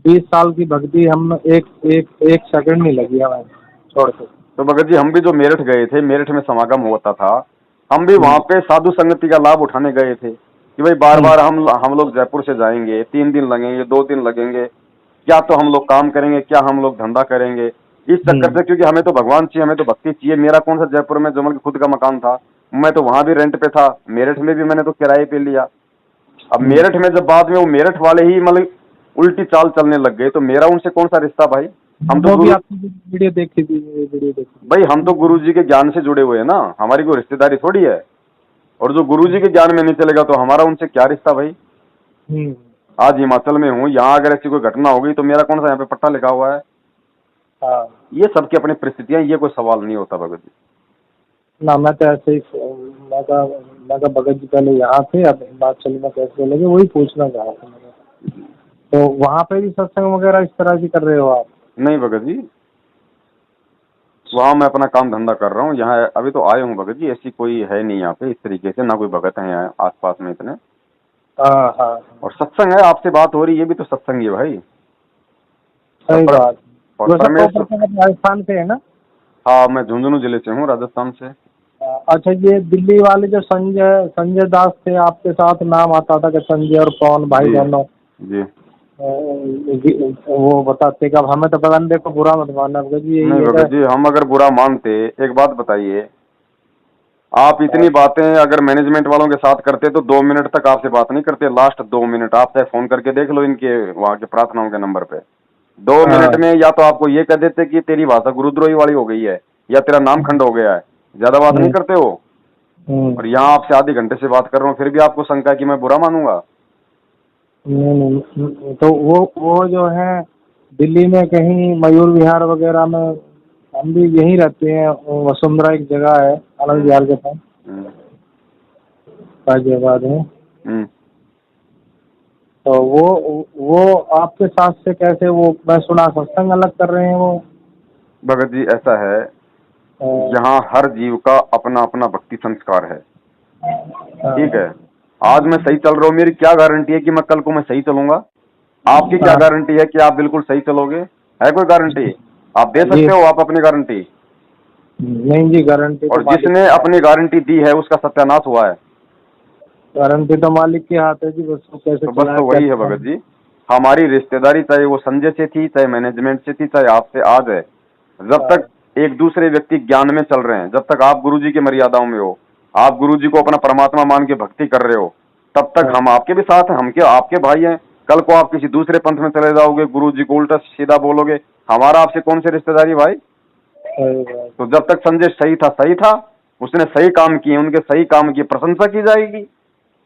20 साल की भक्ति हम एक सेकंड नहीं लगी हमें छोड़ के। तो भगत जी हम भी जो मेरठ गए थे, मेरठ में समागम होता था, हम भी वहाँ पे साधु संगति का लाभ उठाने गए थे कि भाई बार बार हम लोग जयपुर से जाएंगे, 3 दिन लगेंगे, 2 दिन लगेंगे, क्या तो हम लोग काम करेंगे, क्या हम लोग धंधा करेंगे, इस चक्कर से, क्योंकि हमें तो भगवान चाहिए, हमें तो भक्ति चाहिए। मेरा कौन सा जयपुर में जमल खुद का मकान था, मैं तो वहां भी रेंट पे था, मेरठ में भी मैंने तो किराए पे लिया। अब मेरठ में जब बाद में वो मेरठ वाले ही मतलब उल्टी चाल चलने लग गए, तो मेरा उनसे कौन सा रिश्ता भाई? हम तो भी आपकी वीडियो देखी थी भाई, हम तो गुरु जी के ज्ञान से जुड़े हुए हैं ना, हमारी कोई रिश्तेदारी थोड़ी है। और जो गुरु जी के ज्ञान में नहीं चलेगा तो हमारा उनसे क्या रिश्ता भाई? आज हिमाचल में हूँ, यहाँ अगर ऐसी कोई घटना हो गई तो मेरा कौन सा यहाँ पे पट्टा लिखा हुआ है? ये सबकी अपनी परिस्थितियां, ये कोई सवाल नहीं होता भगत जी। ना मैं तो ऐसे ही मैं तो भगत जी पहले यहाँ थे, अब हिमाचल में कैसे लगे वही पूछना चाह रहा था मैं। तो वहाँ पे भी सत्संग वगैरह इस तरह की कर रहे हो आप? नहीं भगत जी, वहाँ मैं अपना काम धंधा कर रहा हूँ, यहाँ अभी तो आए हूँ भगत जी, ऐसी कोई है नहीं यहाँ पे इस तरीके से, ना कोई भगत है यहाँ आस पास में इतने। हाँ। और सत्संग है, आपसे बात हो रही है, ये भी तो सत्संग ही है भाई। सही बात। और राजस्थान से है ना? हाँ मैं झुंझुनू जिले से हूँ, राजस्थान से। अच्छा, ये दिल्ली वाले जो संजय दास थे, आपके साथ नाम आता था कि संजय और पवन भाई दोनों जी, वो बताते कि अब हमें तो पता नहीं, देखो बुरा मत मानना जी। नहीं भगत जी, हम अगर बुरा मानते, एक बात बताइए, आप इतनी बातें अगर मैनेजमेंट वालों के साथ करते तो 2 मिनट तक आपसे बात नहीं करते, लास्ट 2 मिनट आप चाहे फोन करके देख लो इनके वहाँ के प्रार्थनाओं के नंबर पे, 2 मिनट में या तो आपको ये कह देते कि तेरी भाषा गुरुद्रोही वाली हो गई है या तेरा नाम खंड हो गया है, ज्यादा बात नहीं करते हो। और यहाँ आपसे आधे घंटे से बात कर रहा हूँ, फिर भी आपको शंका है कि मैं बुरा मानूंगा? नहीं, तो वो जो है दिल्ली में कहीं मयूर विहार वगैरह में, हम भी यहीं रहते हैं, वसुंधरा एक जगह है आनंद विहार के पास, हम्म, गाजियाबाद में। हम्म। तो वो आपके साथ से कैसे, वो मैं सुना सत्संग अलग कर रहे हैं वो? भगत जी ऐसा है, यहाँ हर जीव का अपना अपना भक्ति संस्कार है, ठीक है। आज मैं सही चल रहा हूँ, मेरी क्या गारंटी है कि मैं कल को मैं सही चलूंगा? आपकी क्या गारंटी है कि आप बिल्कुल सही चलोगे? है कोई गारंटी? आप दे सकते हो आप अपनी गारंटी? नहीं जी, गारंटी और तो मालिक, जिसने अपनी गारंटी दी है उसका सत्यानाश हुआ है। गारंटी तो मालिक के हाथ है जी, बस वो कैसे तो बस तो वही है भगत जी, हमारी रिश्तेदारी चाहे वो संजय से थी, चाहे मैनेजमेंट से थी, चाहे आपसे आज है, जब तक एक दूसरे व्यक्ति ज्ञान में चल रहे हैं, जब तक आप गुरुजी की मर्यादाओं में हो, आप गुरुजी को अपना परमात्मा मान के भक्ति कर रहे हो, तब तक हम आपके भी साथ हैं, हम क्या आपके भाई हैं। कल को आप किसी दूसरे पंथ में चले जाओगे, गुरुजी को उल्टा सीधा बोलोगे, हमारा आपसे कौन सी रिश्तेदारी भाई? तो जब तक संजय सही था, उसने सही काम किए, उनके सही काम की प्रशंसा की जाएगी।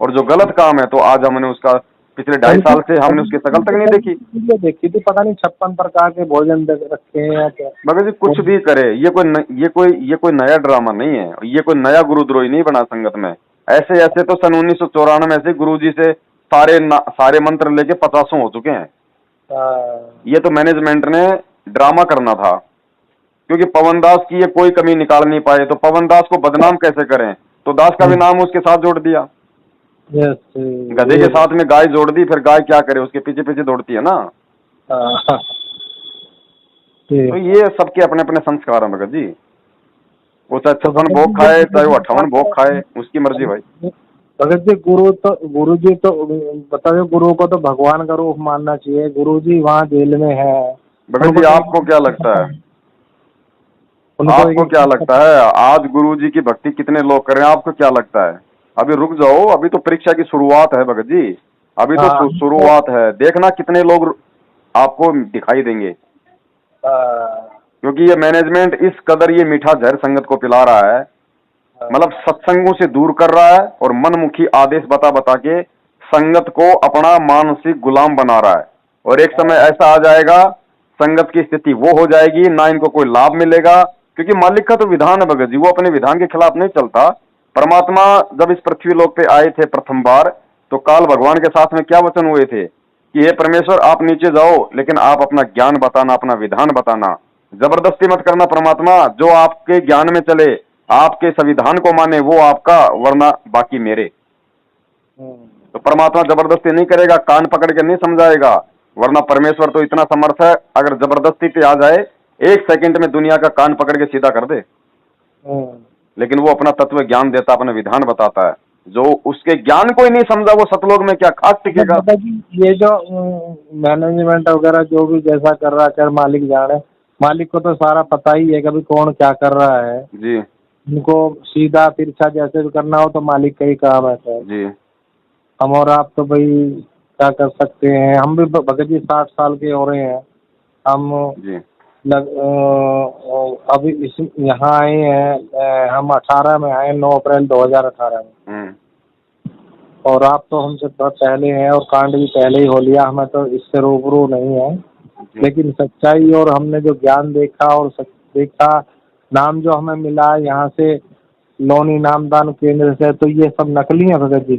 और जो गलत काम है, तो आज हमने उसका पिछले 2.5 साल से हमने उसकी शकल तक नहीं देखी। देखी थी, पता नहीं 56 प्रकार के भोजन रखे हैं या क्या। मगर जी कुछ भी करे, ये कोई नया ड्रामा नहीं है, ये कोई नया गुरुद्रोही नहीं बना संगत में। ऐसे ऐसे तो सन 1994 से गुरुजी से सारे मंत्र लेके 50 हो चुके हैं। ये तो मैनेजमेंट ने ड्रामा करना था, क्योंकि पवन दास की ये कोई कमी निकाल नहीं पाए, तो पवन दास को बदनाम कैसे करें, तो दास का भी नाम उसके साथ जोड़ दिया। गधे के साथ में गाय जोड़ दी, फिर गाय क्या करे, उसके पीछे पीछे दौड़ती है ना। तो ये सबके अपने अपने संस्कार हैं भगत जी, वो चाहे 56 भोग खाए, चाहे वो 58 भोग खाए, उसकी मर्जी भाई। भगत जी, गुरु जी तो बताओ, गुरु को तो भगवान का रूप मानना चाहिए। गुरु जी वहाँ जेल में है। भगत जी आपको क्या लगता है, आपको क्या लगता है आज गुरुजी की भक्ति कितने लोग कर रहे हैं? आपको क्या लगता है? अभी रुक जाओ, अभी तो परीक्षा की शुरुआत है भगत जी, अभी तो शुरुआत है, देखना कितने लोग आपको दिखाई देंगे। क्योंकि ये मैनेजमेंट इस कदर ये मीठा जहर संगत को पिला रहा है, मतलब सत्संगों से दूर कर रहा है, और मनमुखी आदेश बता बता के संगत को अपना मानसिक गुलाम बना रहा है। और एक समय ऐसा आ जाएगा, संगत की स्थिति वो हो जाएगी, ना इनको कोई लाभ मिलेगा, क्योंकि मालिक का तो विधान है भगत जी, वो अपने विधान के खिलाफ नहीं चलता। परमात्मा जब इस पृथ्वी लोक पे आए थे प्रथम बार, तो काल भगवान के साथ में क्या वचन हुए थे कि हे परमेश्वर आप नीचे जाओ, लेकिन आप अपना ज्ञान बताना, अपना विधान बताना, जबरदस्ती मत करना। परमात्मा जो आपके ज्ञान में चले, आपके संविधान को माने, वो आपका, वरना बाकी मेरे। तो परमात्मा जबरदस्ती नहीं करेगा, कान पकड़ के नहीं समझाएगा, वरना परमेश्वर तो इतना समर्थ है, अगर जबरदस्ती पे आ जाए 1 सेकंड में दुनिया का कान पकड़ के सीधा कर दे। लेकिन वो अपना तत्व ज्ञान देता, अपना विधान बताता है। जो उसके ज्ञान को ही नहीं समझा, वो सतलोक में क्या खाक टिकेगा? ये जो मैनेजमेंट वगैरह जो भी जैसा कर रहा है, कर मालिक जाने, मालिक को तो सारा पता ही है कभी कौन क्या कर रहा है जी। उनको सीधा तिरछा जैसे भी करना हो तो मालिक का ही काम है जी। हम और आप तो भाई क्या कर सकते हैं। हम भी भगत जी 60 साल के हो रहे हैं हम जी। अभी इस यहाँ आए हैं, हम 18 में आए, 9 अप्रैल 2018 में। और आप तो हमसे बहुत पहले हैं और कांड भी पहले ही हो लिया, हमें तो इससे रूबरू नहीं है। लेकिन सच्चाई और हमने जो ज्ञान देखा और देखा, नाम जो हमें मिला यहाँ से लोनी नामदान केंद्र से, तो ये सब नकली है भगत जी।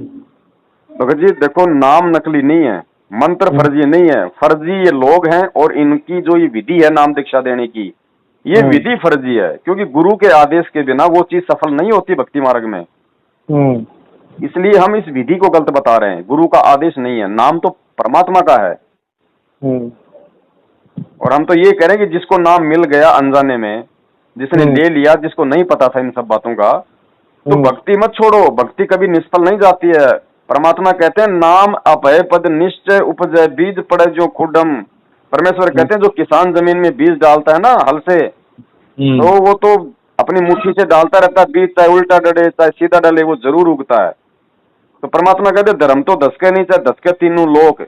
भगत जी देखो, नाम नकली नहीं है, मंत्र फर्जी नहीं है, फर्जी ये लोग हैं, और इनकी जो ये विधि है नाम दीक्षा देने की, ये विधि फर्जी है, क्योंकि गुरु के आदेश के बिना वो चीज सफल नहीं होती भक्ति मार्ग में। इसलिए हम इस विधि को गलत बता रहे हैं, गुरु का आदेश नहीं है, नाम तो परमात्मा का है। और हम तो ये कह रहे हैं कि जिसको नाम मिल गया अनजाने में, जिसने ले लिया, जिसको नहीं पता था इन सब बातों का, तो भक्ति मत छोड़ो, भक्ति कभी निष्फल नहीं जाती है। परमात्मा कहते हैं नाम अभय पद निश्चय उपजय बीज पड़े जो खुडम। परमेश्वर कहते हैं जो किसान जमीन में बीज डालता है ना हल से, तो वो तो अपनी मुट्ठी से डालता रहता है बीज, चाहे उल्टा डले चाहे सीधा डले, वो जरूर उगता है। तो परमात्मा कहते धर्म तो 10 के नहीं, चाहे 10 के तीनों लोक,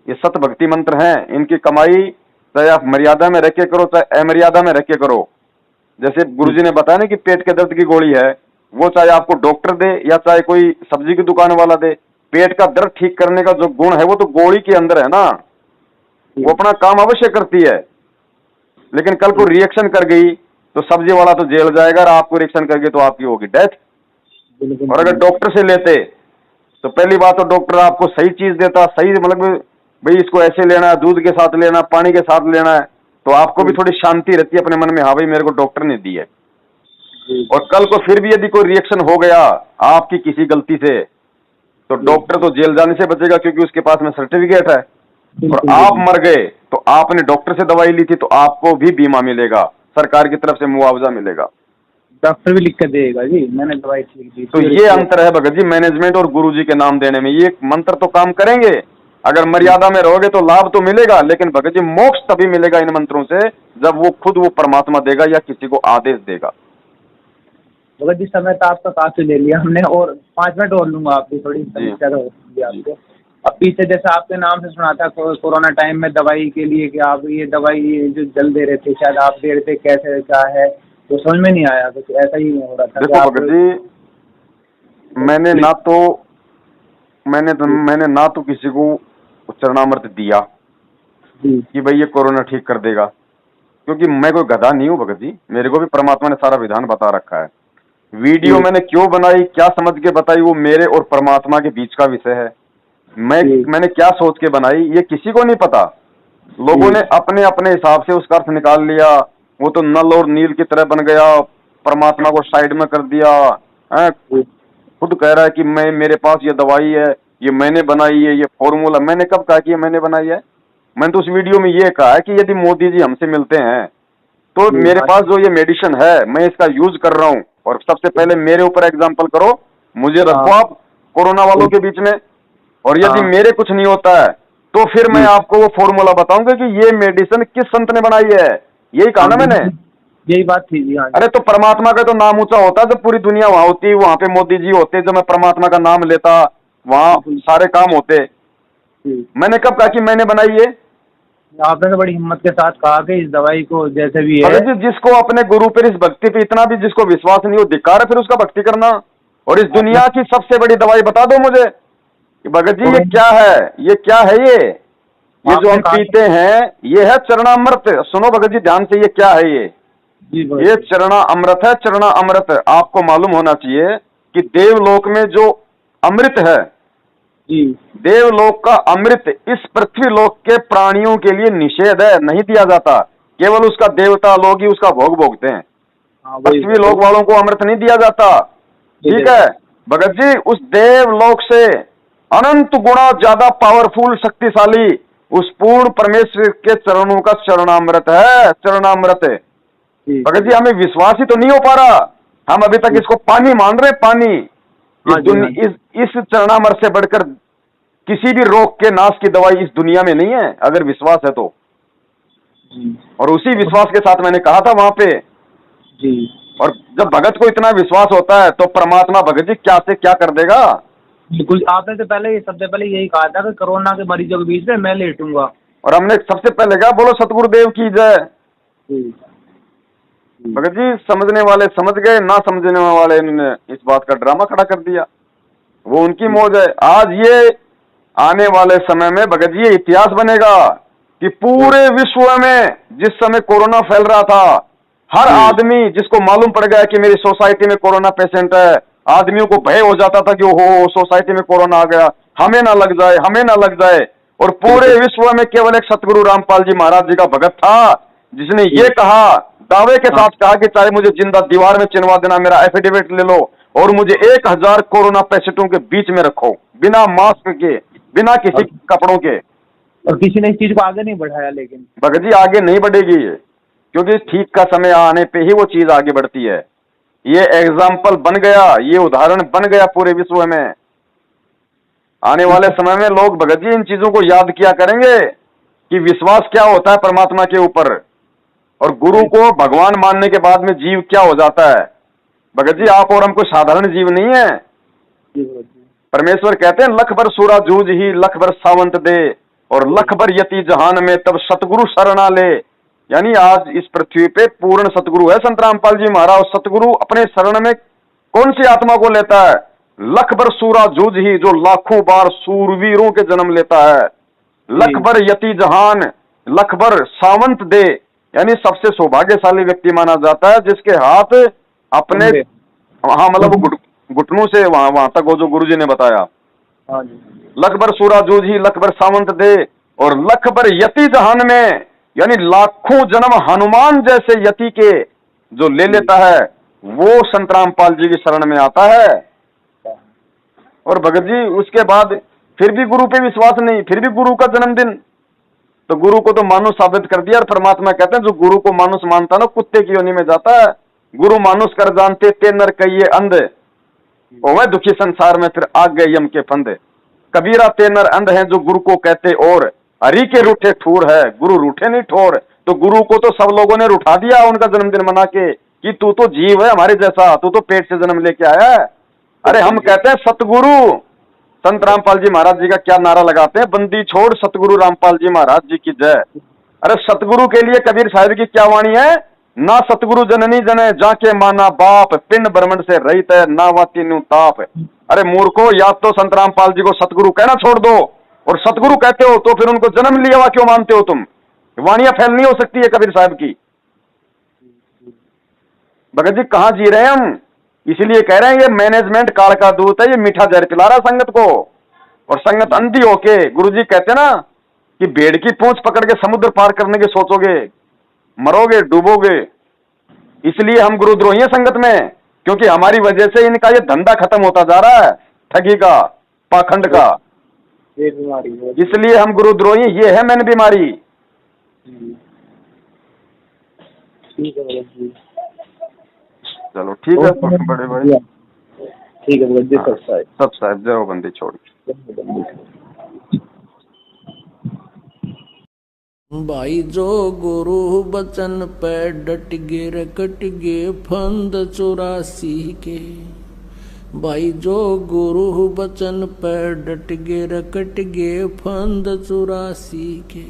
ये सत भक्ति मंत्र हैं, इनकी कमाई चाहे आप मर्यादा में रख के करो, चाहे अमर्यादा में रख के करो। जैसे गुरुजी ने बताया ना कि पेट के दर्द की गोली है, वो चाहे आपको डॉक्टर दे या चाहे कोई सब्जी की दुकान वाला दे, पेट का दर्द ठीक करने का जो गुण है वो तो गोली के अंदर है ना, वो अपना काम अवश्य करती है। लेकिन कल को रिएक्शन कर गई तो सब्जी वाला तो जेल जाएगा, और आपको रिएक्शन कर गई तो आपकी होगी डेथ। और अगर डॉक्टर से लेते तो पहली बात तो डॉक्टर आपको सही चीज देता, सही मतलब भाई इसको ऐसे लेना है, दूध के साथ लेना, पानी के साथ लेना है, तो आपको भी थोड़ी शांति रहती है अपने मन में, हाँ भाई मेरे को डॉक्टर ने दी है। और कल को फिर भी यदि कोई रिएक्शन हो गया आपकी किसी गलती से, तो डॉक्टर तो जेल जाने से बचेगा क्योंकि उसके पास में सर्टिफिकेट है। और आप मर गए तो आपने डॉक्टर से दवाई ली थी तो आपको भी बीमा मिलेगा, सरकार की तरफ से मुआवजा मिलेगा, डॉक्टर भी लिख कर देगा जी मैंने दवाई लिख दी। तो ये अंतर है भगत जी मैनेजमेंट और गुरुजी के नाम देने में। ये मंत्र तो काम करेंगे, अगर मर्यादा में रहोगे तो लाभ तो मिलेगा, लेकिन भगत जी मोक्ष तभी मिलेगा इन मंत्रों से जब वो खुद वो परमात्मा देगा या किसी को आदेश देगा। भगत जी समय तो आपका काफी ले लिया हमने, और 5 मिनट और लूंगा आपकी, थोड़ी समस्या तो होगी आपको। अब पीछे जैसे आपके नाम से सुना था कोरोना टाइम में दवाई के लिए कि आप ये दवाई जो जल दे रहे थे, शायद आप दे रहे थे, कैसे क्या है तो समझ में नहीं आया, कुछ ऐसा ही हो रहा था। देखो भगत जी मैंने ना तो किसी को चरणामृत दिया कि भाई ये कोरोना ठीक कर देगा, क्योंकि मैं कोई गधा नहीं हूँ भगत जी, मेरे को भी परमात्मा ने सारा विधान बता रखा है। वीडियो मैंने क्यों बनाई, क्या समझ के बताई, वो मेरे और परमात्मा के बीच का विषय है। मैंने क्या सोच के बनाई ये किसी को नहीं पता। लोगों ने अपने अपने हिसाब से उसका अर्थ निकाल लिया, वो तो नल और नील की तरह बन गया, परमात्मा को साइड में कर दिया है। खुद कह रहा है कि मेरे पास ये दवाई है, ये मैंने बनाई है, ये फॉर्मूला। मैंने कब कहा कि ये मैंने बनाई है? मैंने तो उस वीडियो में ये कहा है कि यदि मोदी जी हमसे मिलते हैं तो मेरे पास जो ये मेडिसिन है मैं इसका यूज कर रहा हूँ, और सबसे पहले मेरे ऊपर एग्जाम्पल करो, मुझे रखो आप कोरोना वालों के बीच में, और यदि मेरे कुछ नहीं होता है तो फिर मैं आपको वो फॉर्मूला बताऊंगा कि ये मेडिसिन किस संत ने बनाई है। यही कहा ना मैंने, यही बात थी जी। अरे तो परमात्मा का तो नाम ऊंचा होता है, जब पूरी दुनिया वहां होती, वहां पे मोदी जी होते, जब मैं परमात्मा का नाम लेता वहां सारे काम होते। मैंने कब कहा कि मैंने बनाई है? आपने तो बड़ी हिम्मत के साथ कहा कि इस दवाई को जैसे भी है, जिसको अपने गुरु पर, इस भक्ति पे इतना भी जिसको विश्वास नहीं हो, धिक्कार है फिर उसका भक्ति करना। और इस दुनिया की सबसे बड़ी दवाई बता दो मुझे कि भगत जी ये क्या है, ये क्या है, ये जो हम पीते हैं ये है चरणामृत। सुनो भगत जी ध्यान से, ये क्या है? ये चरणा अमृत है, चरणा अमृत। आपको मालूम होना चाहिए कि देवलोक में जो अमृत है, देवलोक का अमृत इस पृथ्वी लोक के प्राणियों के लिए निषेध है, नहीं दिया जाता। केवल उसका देवता लोग ही उसका भोग भोगते हैं, पृथ्वी लोक वालों को अमृत नहीं दिया जाता। ठीक है भगत जी, उस देवलोक से अनंत गुणा ज्यादा पावरफुल, शक्तिशाली उस पूर्ण परमेश्वर के चरणों का चरणामृत है, चरणामृत। भगत जी हमें विश्वास ही तो नहीं हो पा रहा, हम अभी तक इसको पानी मान रहे, पानी। इस चरणामृत से बढ़कर किसी भी रोग के नाश की दवाई इस दुनिया में नहीं है, अगर विश्वास है तो। और उसी विश्वास के साथ मैंने कहा था वहां पे जी। और जब भगत को इतना विश्वास होता है तो परमात्मा भगत जी क्या से क्या कर देगा। बिल्कुल, आपने तो पहले सबसे पहले यही कहा था कि कोरोना के मरीजों के बीच में मैं लेटूंगा, और हमने सबसे पहले कहा बोलो सतगुरुदेव की जय। भगत जी समझने वाले समझ गए, ना समझने वाले इन्होंने इस बात का ड्रामा खड़ा कर दिया, वो उनकी मौज है। आज ये आने वाले समय में भगत जी ये इतिहास बनेगा कि पूरे विश्व में जिस समय कोरोना फैल रहा था, हर आदमी जिसको मालूम पड़ गया कि मेरी सोसाइटी में कोरोना पेशेंट है, आदमियों को भय हो जाता था कि ओहो सोसाइटी में कोरोना आ गया, हमें ना लग जाए, हमें ना लग जाए। और पूरे विश्व में केवल एक सतगुरु रामपाल जी महाराज जी का भगत था जिसने ये कहा, दावे के साथ कहा कि चाहे मुझे जिंदा दीवार में चिनवा देना, मेरा एफिडेविट ले लो और मुझे 1000 कोरोना पेशेंटों के बीच में रखो, बिना मास्क के, बिना किसी कपड़ों के। और किसी ने इस चीज को आगे नहीं बढ़ाया। लेकिन भगत जी आगे नहीं बढ़ेगी ये, क्योंकि ठीक का समय आने पे ही वो चीज आगे बढ़ती है। ये एग्जाम्पल बन गया, ये उदाहरण बन गया पूरे विश्व में। आने वाले समय में लोग भगत जी इन चीजों को याद किया करेंगे कि विश्वास क्या होता है परमात्मा के ऊपर, और गुरु को भगवान मानने के बाद में जीव क्या हो जाता है। भगत जी आप और हम कोई साधारण जीव नहीं है। परमेश्वर कहते हैं लख भर सूरा जूझ ही लख भर सावंत दे, और लख भर यति जहान में तब सतगुरु शरणा ले। यानी आज इस पृथ्वी पे पूर्ण सतगुरु है संत रामपाल जी महाराज। सतगुरु अपने शरण में कौन सी आत्मा को लेता है? लख भर सूरा जूझ ही जो लाखों बार सूरवीरों के जन्म लेता है। लख भर यति जहान लख भर सावंत दे, यानी सबसे सौभाग्यशाली व्यक्ति माना जाता है जिसके हाथ अपने, हाँ मतलब वो घुटनों से वहां तक, वो जो गुरुजी ने बताया। लख भर सूरा जूझ ही लख भर सावंत दे, और लख भर यति जहान में, यानी लाखों जन्म हनुमान जैसे यति के जो ले लेता है वो संत रामपाल जी की शरण में आता है। और भगत जी उसके बाद फिर भी गुरु पे विश्वास नहीं, फिर भी गुरु का जन्मदिन, तो गुरु को तो मानुष साबित कर दिया। और परमात्मा कहते हैं जो गुरु को मानुष मानता ना कुत्ते की योनि में जाता है। गुरु मानुष कर जानते ते नर कहिए अंध, वह दुखी संसार में फिर आग गए यम के फंदे। कबीरा ते नर अंध है जो गुरु को कहते, और हरि के रूठे ठूर है गुरु रूठे नहीं ठोर। तो गुरु को तो सब लोगों ने रूठा दिया उनका जन्मदिन मना के कि तू तो जीव है हमारे जैसा, तू तो पेट से जन्म लेके आया है। अरे हम कहते हैं सतगुरु संत रामपाल जी महाराज जी का क्या नारा लगाते हैं, बंदी छोड़ सतगुरु रामपाल जी महाराज जी की जय। अरे सतगुरु के लिए कबीर साहब की क्या वाणी है, ना सतगुरु जननी जने जाके माना बाप, पिंड ब्रह्मंड से रहित है ना वाती नु ताप। अरे मूर्खो, या तो संत रामपाल जी को सतगुरु कहना छोड़ दो, और सतगुरु कहते हो तो फिर उनको जन्म लिया हुआ क्यों मानते हो तुम? वाणियां फैलनी हो सकती है कबीर साहब की। भगत जी कहां जी रहे हैं हम, इसलिए कह रहे हैं ये मैनेजमेंट काल का दूत है, ये मीठा जहर पिला रहा संगत को, और संगत अंधी होके। गुरुजी कहते ना कि भेड़ की पूंछ पकड़ के समुद्र पार करने के सोचोगे, मरोगे, डूबोगे। इसलिए हम गुरुद्रोही हैं संगत में, क्योंकि हमारी वजह से इनका ये धंधा खत्म होता जा रहा है, ठगी का, पाखंड का। ये बीमारी है, इसलिए हम गुरुद्रोही, ये है मैंने बीमारी। ठीक है भगत जी, चलो ठीक है बड़े भाई, ठीक है भगत जी। सब साहब जय हो बंदी छोड़। भाई जो गुरु बचन पे डट गे रकट गे फंद 84 के। भाई जो गुरु बचन पे डट गे रकट गे फंद 84 के।